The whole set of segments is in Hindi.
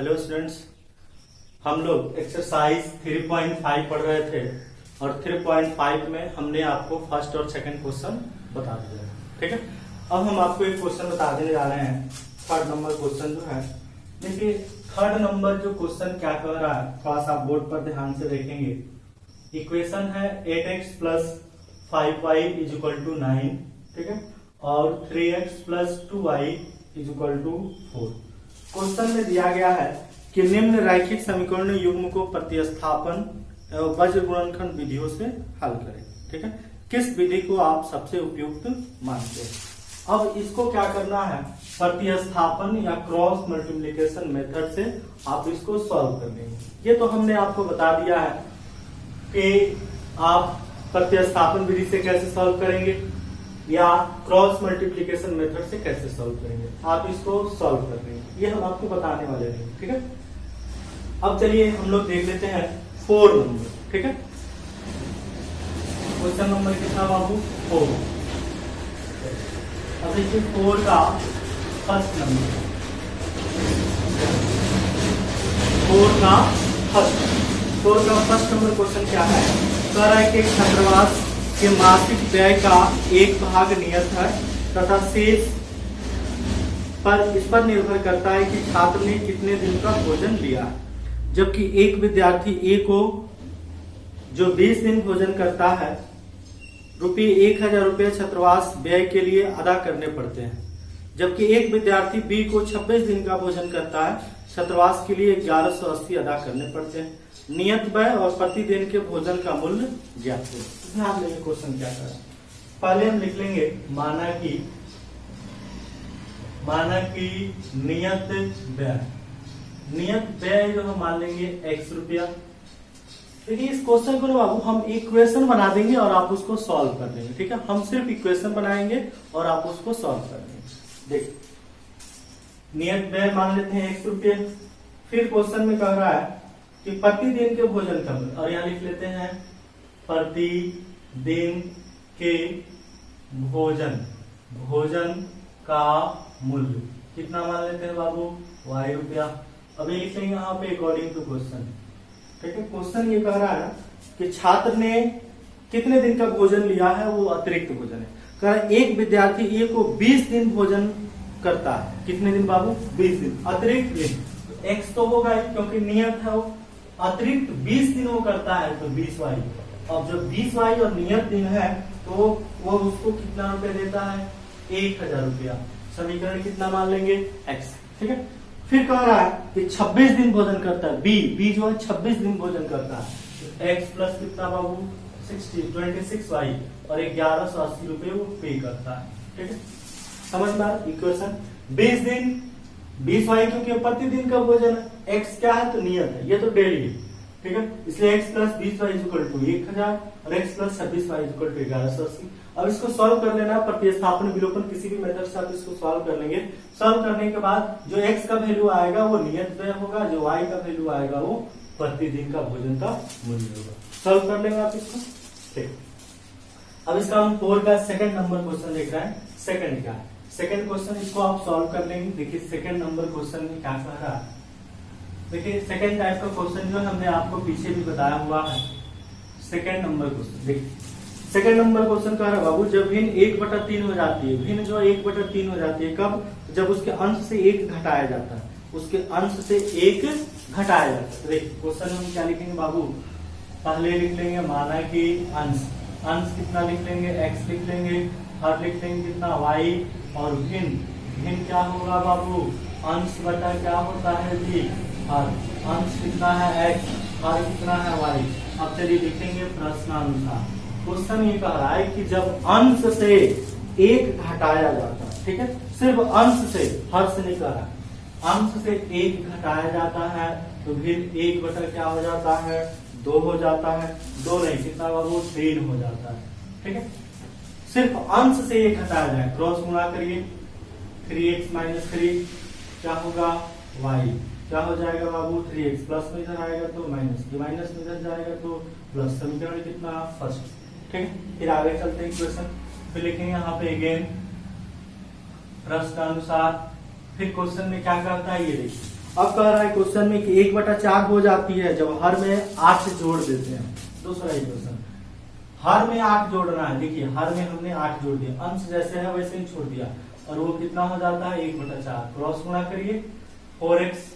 हेलो स्टूडेंट्स, हम लोग एक्सरसाइज 3.5 पढ़ रहे थे और 3.5 में हमने आपको फर्स्ट और सेकंड क्वेश्चन बता दिया। ठीक है, अब हम आपको एक क्वेश्चन बता देने जा रहे हैं। थर्ड नंबर क्वेश्चन जो है, देखिए थर्ड नंबर जो क्वेश्चन क्या कह रहा है, थोड़ा सा बोर्ड पर ध्यान से देखेंगे। इक्वेशन है 8x plus 5y is equal to 9, ठीक है, और 3x plus 2y is equal to 4। Question में दिया गया है कि निम्न रैखिक समीकरण युग्म को प्रतिस्थापन एवं वज्र गुणनखंड विधियों से हल करें। ठीक है, किस विधि को आप सबसे उपयुक्त मानते हैं। अब इसको क्या करना है, प्रतिस्थापन या क्रॉस मल्टीप्लिकेशन मेथड से आप इसको सॉल्व कर लेंगे। ये तो हमने आपको बता दिया है कि आप प्रतिस्थापन विधि से कैसे सॉल्व करेंगे या क्रॉस मल्टीप्लिकेशन मेथड से कैसे सॉल्व करेंगे। आप इसको सॉल्व कर लेंगे, ये हम आपको बताने वाले हैं। ठीक है, अब चलिए हम लोग देख लेते हैं 4 नंबर। ठीक है, क्वेश्चन नंबर कितना बाबू, 4। अब देखिए 4 का फर्स्ट नंबर, 4 का फर्स्ट नंबर क्वेश्चन क्या है, कह रहा है कि छात्रावास के मासिक व्यय का एक भाग नियत है तथा शेष पर इस पर निर्भर करता है कि छात्र ने कितने दिन का भोजन लिया है। जबकि एक विद्यार्थी ए को जो 20 दिन भोजन करता है, ₹1000 रुपये छात्रावास व्यय के लिए अदा करने पड़ते हैं। जबकि एक विद्यार्थी बी को 26 दिन का भोजन करता है, छात्रावास के लिए 1180 अदा करने पड़ते हैं। नियत व्यय और प्रतिदिन के भोजन का मूल्य ज्ञात है। ध्यान देंगे क्वेश्चन क्या कर रहा है। पहले हम लिख लेंगे माना कि नियत व्यय जो हम मान लेंगे x रुपया। देखिए इस क्वेश्चन को बाबू हम इक्वेशन बना देंगे और आप उसको सॉल्व कर देंगे। ठीक है, हम सिर्फ इक्वेशन बनाएंगे और आप उसको सॉल्व कर देंगे। देखिए नियत व्यय मान लेते हैं x रुपये। फिर क्वेश्चन में कह रहा है कि प्रतिदिन के भोजन का मूल्य, और यहाँ लिख लेते हैं प्रतिदिन के भोजन का मूल्य कितना मान लेते हैं बाबू, y रुपया। अभी लिख लेंगे यहाँ पे अकॉर्डिंग टू क्वेश्चन। ठीक है, क्वेश्चन ये कह रहा है कि छात्र ने कितने दिन का भोजन लिया है, वो अतिरिक्त भोजन है। कह रहा है एक विद्यार्थी ए को 20 दिन भोजन करता है। कितने दिन बाबू, 20 दिन, अतिरिक्त दिन। x तो होगा क्योंकि नियत है, वो अतिरिक्त 20 दिन वो करता है तो 20y। अब जब 20y और नियत दिन है तो वो उसको कितना रुपए देता है, 1000 रुपया। समीकरण कितना मान लेंगे, x। ठीक है, फिर कह रहा है कि 26 दिन भोजन करता है बी जो है 26 दिन भोजन करता है, तो x प्लस कितना बाबू 26y और 1180 रुपये वो पे करता है। ठीक है, समझ में आ इक्वेशन। 20 दिन 20y क्योंकि प्रतिदिन का भोजन है, x क्या है तो नियत है, ये तो डेली है। ठीक है, इसलिए x plus 20y is equal to 1000 और x plus 26y is equal to 1180। अब इसको सॉल्व कर लेना है, प्रतिस्थापन विलोपन किसी भी मेथड से आप इसको सॉल्व कर लेंगे। सॉल्व करने के बाद जो x का वैल्यू आएगा वो नियत व्यय होगा, जो y का वैल्यू आएगा वो प्रतिदिन का भोजन का मूल्य होगा। सॉल्व कर लेंगे आप इसको। ठीक, अब इसका हम 4 का सेकंड नंबर क्वेश्चन देख रहे हैं। सेकंड क्या है, सेकंड क्वेश्चन, इसको आप सॉल्व कर लेंगे। देखिए सेकंड नंबर क्वेश्चन में क्या कह रहा है, देखिए सेकंड टाइप का क्वेश्चन जो हमने आपको पीछे भी बताया हुआ है। सेकंड नंबर क्वेश्चन देखिए, सेकंड नंबर क्वेश्चन कह रहा है बाबू जब भिन्न 1/3 हो जाती है, भिन्न जो 1/3 हो जाती है कब, जब उसके अंश से 1 घटाया जाता है, उसके अंश से 1 घटाया जाता है। देखिए क्वेश्चन में क्या लिखेंगे बाबू, पहले लिख लेंगे माना कि अंश कितना लिख लेंगे, x लिख लेंगे, और लिख लेंगे कितना y, और भिन्न क्या होगा बाबू, अंश बटा क्या होता है जी, और अंश कितना है x और कितना है y। अब चलिए लिखेंगे प्रश्नानुसार। क्वेश्चन ये कह रहा है कि जब अंश से 1 घटाया जाता है, ठीक है, सिर्फ अंश से, हर से नहीं कह रहा, अंश से 1 घटाया जाता है तो फिर 1 बटा क्या हो जाता है, 2 हो जाता है। 2 नहीं, कितना बाबू 3 हो जाता है। ठीक है, सिर्फ अंश से 1 घटाया जाए, क्रॉस गुणा करिए, 3x माइनस 3 क्या होगा, y क्या हो जाएगा बाबू, 3x प्लस में इधर आएगा तो माइनस, माइनस में इधर जाएगा तो प्लस। समीकरण कितना, फर्स्ट। ठीक है, फिर आगे चलते हैं इक्वेशन, फिर लिखेंगे यहाँ पे अगेन प्रश्न अनुसार। फिर क्वेश्चन में क्या करता है ये देखिए, अब कह रहा है क्वेश्चन में कि 1/4 हो जाती है जब हर में 8 जोड़ देते हैं। दूसरा ही क्वेश्चन, हर में 8 जोड़ना है। देखिए हर में हमने 8 जोड़ दिया, अंश जैसे है वैसे ही छोड़ दिया, और वो कितना हो जाता है 1/4। क्रॉस गुणा करिए, 4x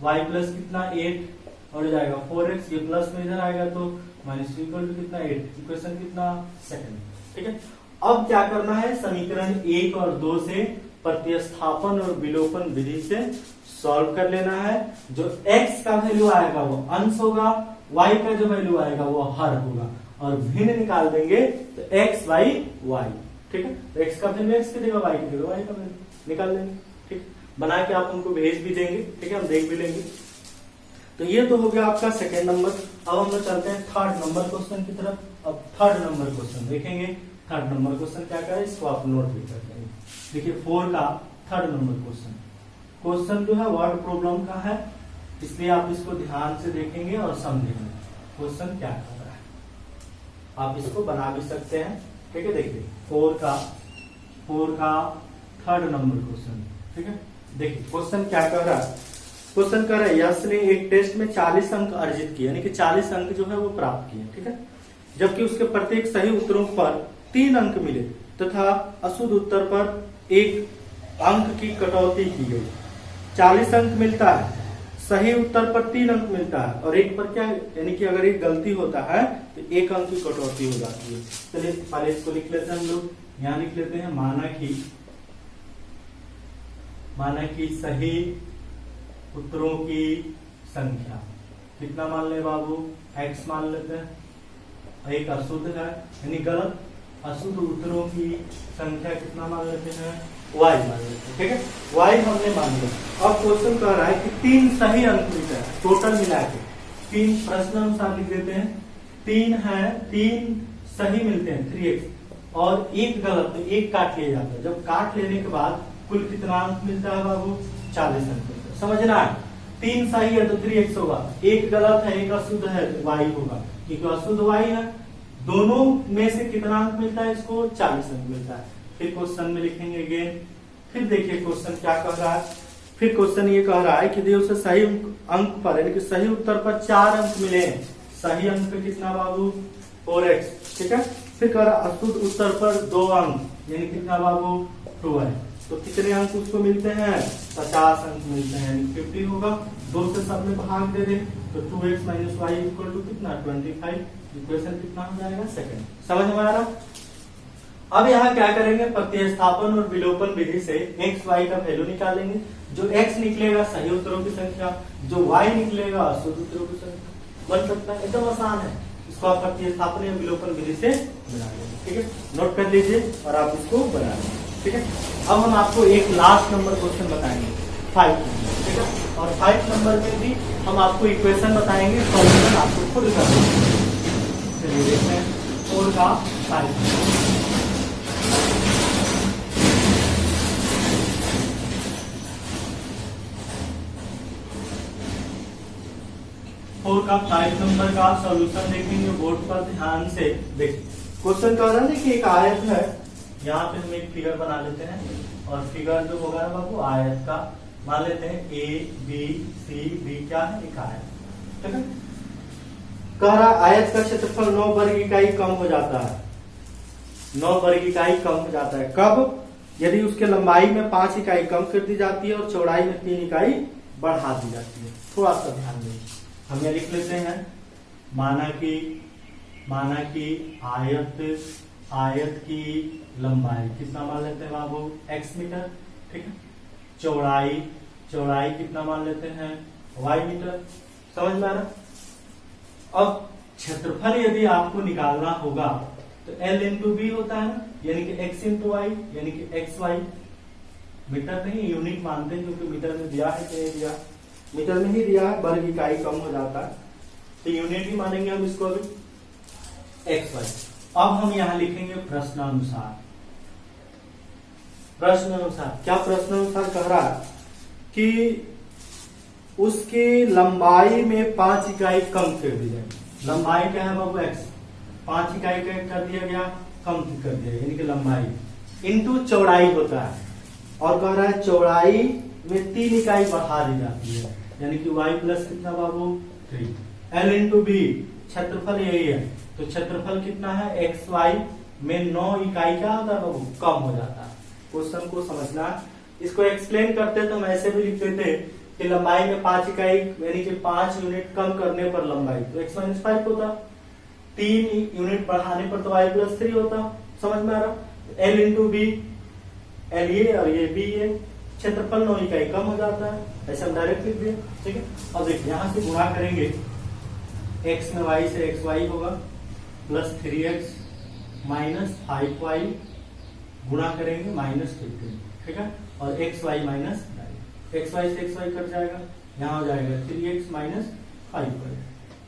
y प्लस कितना 8 और जाएगा 4x, ये प्लस में इधर आएगा तो माइनस इक्वल टू कितना 8। इक्वेशन कितना सेकंड। ठीक है, अब क्या करना है, समीकरण 1 और 2 से प्रतिस्थापन और विलोपन विधि से सॉल्व कर लेना है। जो x का वैल्यू आएगा वो अंश होगा, y का जो वैल्यू आएगा वो हर होगा, और भिन्न निकाल देंगे तो x by y। ठीक है, तो x का वैल्यू x की देगा, y की देगा y का वैल्यू निकाल लेंगे। ठीक, बना के आप उनको भेज भी देंगे। ठीक है, हम देख भी लेंगे। तो ये तो हो गया आपका सेकेंड नंबर। अब हम लोग चलते हैं थर्ड नंबर क्वेश्चन की तरफ। अब थर्ड नंबर क्वेश्चन देखेंगे। थर्ड नंबर क्वेश्चन क्या है, इसको आप नोट भी कर लेंगे। देखिए 4 का थर्ड नंबर क्वेश्चन, क्वेश्चन जो है वर्ड प्रॉब्लम का है, इसलिए आप इसको ध्यान से देखेंगे और समझेंगे क्वेश्चन क्या कर रहा है। आप इसको बना भी सकते हैं। ठीक है, देखिए 4 का थर्ड नंबर क्वेश्चन। ठीक है, देखिए क्वेश्चन क्या कर रहा है। क्वेश्चन कर रहा है यश ने एक टेस्ट में 40 अंक अर्जित किए, यानी कि 40 अंक जो है वो प्राप्त किए। ठीक है, जबकि उसके प्रत्येक सही उत्तरों पर 3 अंक मिले तथा अशुद्ध उत्तर पर 1 अंक की कटौती की गई। 40 अंक मिलता है, सही उत्तर पर 3 अंक मिलता है, और एक पर क्या, यानी कि अगर एक गलती होता है तो 1 अंक की कटौती हो जाती है। चलिए पहले इसको लिख लेते हैं हम लोग। यहाँ लिख लेते हैं माना कि सही उत्तरों की संख्या कितना मान ले बाबू, x मान लेते हैं। एक अशुद्ध है यानी गलत, अशुद्ध उत्तरों की संख्या कितना मान लेते हैं, y मान लेते हैं। ठीक है, y हमने मान लिया। अब क्वेश्चन कह रहा है कि 3 सही अंक मिलते हैं, टोटल मिला के 3 प्रश्न अनुसार लिख देते हैं। 3 है, 3 सही मिलते हैं 3x, और 1 गलत, तो 1 काट लिया जाता है। जब काट लेने के बाद कुल कितना अंक मिलता है बाबू, 40 अंक मिलता है। समझना है, 3 सही है तो 3x होगा, 1 गलत है 1 अशुद्ध है तो y होगा, क्योंकि अशुद्ध y है। दोनों में से कितना अंक मिलता है, इसको 40 अंक मिलता है। फिर क्वेश्चन में लिखेंगे अगेन। फिर देखिए क्वेश्चन क्या कह रहा है। फिर क्वेश्चन ये कह रहा है कि देखिए उसे सही अंक पर, यानी कि सही उत्तर पर 4 अंक मिले हैं। सही अंक पे कितना बाबू, 4x। ठीक है, फिर कह रहा अशुद्ध उत्तर पर 2 अंक, यानी कितना बाबू, 2 है। तो कितने अंक उसको मिलते हैं, 50 अंक मिलते हैं, यानी 50 होगा। 2 से सब में भाग दे दे तो 2x minus Y equal to कितना, 25। इक्वेशन कितना हो जाएगा, सेकंड। समझ में आ रहा। अब यहाँ क्या करेंगे, प्रतिस्थापन और विलोपन विधि से x y का वैल्यू निकालेंगे। जो x निकलेगा सही उत्तरों की संख्या, जो y निकलेगा अशुद्ध उत्तरों की संख्या। बन सकता है, एकदम आसान है। इसको आप प्रतिस्थापन या विलोपन विधि से बना लेंगे। ठीक है, नोट कर लीजिए और आप इसको बना लेंगे। ठीक है, अब हम आपको एक लास्ट नंबर क्वेश्चन बताएंगे, 5 नंबर। ठीक है, और 5 नंबर में भी हम आपको इक्वेशन बताएंगे, सॉल्यूशन आपको खुद करना है। चलिए देखते हैं 4 का 5। 4 का 5 नंबर का सॉल्यूशन देखेंगे बोर्ड पर ध्यान से। देखिए क्वेश्चन कह रहा है कि एक आयत है, यहाँ पे हम एक फिगर बना लेते हैं, और फिगर जो होगा ना बाबू आयत का मान लेते हैं ABCD क्या है, एक आयत। ठीक है, कह रहा आयत का क्षेत्रफल 9 वर्ग इकाई कम हो जाता है। 9 वर्ग इकाई कम हो जाता है कब, यदि उसके लंबाई में 5 इकाई कम कर दी जाती है और चौड़ाई में 3 इकाई बढ़ा दी जाती है। थोड़ा सा ध्यान दें, हम ये लिख लेते हैं माना कि आयत की लंबाई कितना मान लेते हैं बाबू, x मीटर। ठीक है, चौड़ाई कितना मान लेते हैं, y मीटर। समझ में आ रहा। अब क्षेत्रफल यदि आपको निकालना होगा तो L इंटू बी होता है ना, यानी कि x इंटू वाई, यानी कि XY। मीटर नहीं, यूनिट मानते हैं, क्योंकि मीटर में दिया है कि नहीं दिया, मीटर में ही दिया है। वर्ग इकाई कम हो जाता है तो यूनिट ही मानेंगे हम इसको अभी, XY। अब हम यहां लिखेंगे प्रश्नानुसार। क्या प्रश्नानुसार कह रहा है कि उसकी लंबाई में 5 इकाई कम कर दी जाए। लंबाई क्या है बाबू, x, 5 इकाई कर दिया गया, कम कर दिया, यानी कि लंबाई इंटू चौड़ाई होता है। और कह रहा है चौड़ाई में 3 इकाई बढ़ा दी जाती है, यानी कि y प्लस कितना बाबू 3। L इंटू बी, क्षेत्रफल यही है, तो क्षेत्रफल कितना है xy में 9 इकाई क्या होता है बाबू, कम हो जाता है। क्वेश्चन को समझना, इसको एक्सप्लेन करते तो हम ऐसे भी लिखते थे कि लंबाई में 5 इकाई यानी कि 5 यूनिट कम करने पर लंबाई तो x माइनस 5 होता, 3 यूनिट बढ़ाने पर तो y प्लस 3 होता। समझ में आ रहा? L इंटू बी, L ये और ये बी ये, क्षेत्रफल 9 इकाई कम हो जाता है, ऐसे हम डायरेक्ट लिख दिए। ठीक है, अब देखिए यहाँ से गुणा करेंगे, x में y से xy होगा प्लस 3x माइनस 5y गुणा करेंगे माइनस 15। ठीक है, और xy माइनस 9, xy से xy कट जाएगा, यहाँ हो जाएगा 3x माइनस 5y।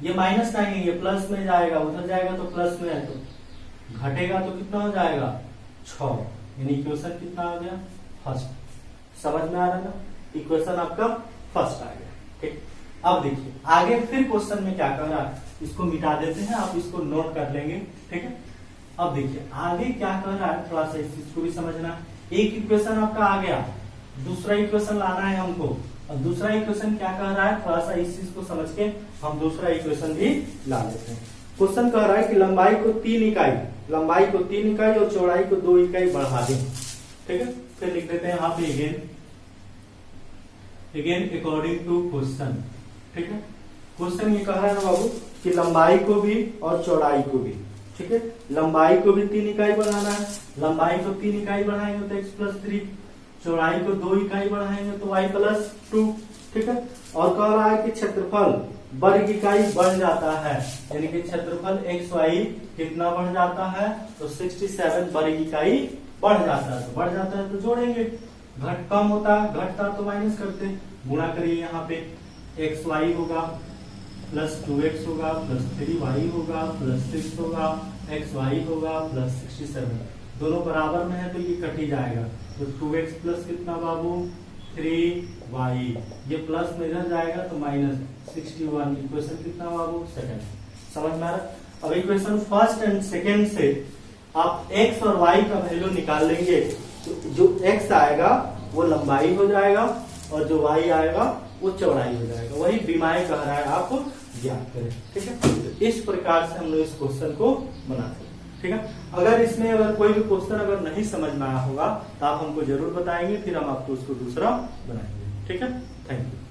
ये माइनस 9 है, ये प्लस में जाएगा, उधर जाएगा तो प्लस में है, तो घटेगा तो कितना हो जाएगा 6, यानी इक्वेशन कितना आ गया फर्स्ट। समझ में आ रहा है ना, इक्वेशन आपका फर्स्ट आ गया। ठीक, अब देखिए आगे फिर क्वेश्चन में क्या कर रहा है, इसको मिटा देते हैं, आप इसको नोट कर लेंगे। ठीक है, अब देखिए आगे क्या कर रहा है, थोड़ा सा इस चीज को भी समझना। एक इक्वेशन आपका आ गया, दूसरा इक्वेशन लाना है हमको, और दूसरा इक्वेशन क्या कह रहा है, थोड़ा सा इस चीज को समझ के हम दूसरा इक्वेशन भी ला लेते हैं। क्वेश्चन कह रहा है कि लंबाई को 3 इकाई, लंबाई को 3 इकाई और चौड़ाई को 2 इकाई बढ़ा दें। ठीक है, फिर लिख देते हैं यहाँ पे अगेन अकॉर्डिंग टू क्वेश्चन। ठीक है, क्वेश्चन ये कह रहा है ना बाबू कि लंबाई को भी और चौड़ाई को भी, ठीक है, लंबाई को भी 3 इकाई बढ़ाना है, लंबाई को 3 इकाई बढ़ाएंगे तो x प्लस 3, चौड़ाई को 2 इकाई बढ़ाएंगे तो y प्लस 2। ठीक है, और कह रहा है कि क्षेत्रफल वर्ग इकाई बढ़ जाता है, यानी कि क्षेत्रफल xy कितना बढ़ जाता है, तो 67 वर्ग इकाई बढ़ जाता है, तो बढ़ जाता है तो जोड़ेंगे, घट कम होता घटता तो माइनस करते, गुणा करिए, यहाँ पे xy होगा प्लस 2x होगा प्लस 3y होगा प्लस 6 होगा, xy होगा प्लस 67, दोनों बराबर में है तो ये कट ही जाएगा, तो 2x प्लस कितना बाबू 3y, ये प्लस में इधर जाएगा तो माइनस 61, इक्वेशन कितना बाबू सेकंड। समझ में आ रहा? अब इक्वेशन फर्स्ट एंड सेकंड से आप x और y का वैल्यू निकाल लेंगे, तो जो x आएगा वो लंबाई हो जाएगा और जो y आएगा वो चौड़ाई हो जाएगा, वही बीमारी कह रहा है आप ज्ञात करें। ठीक है, तो इस प्रकार से हम लोग इस क्वेश्चन को बनाते हैं। ठीक है, अगर इसमें अगर कोई भी क्वेश्चन अगर नहीं समझ में आया होगा तो आप हमको जरूर बताएंगे, फिर हम आपको उसको दूसरा बनाएंगे। ठीक है, थैंक यू।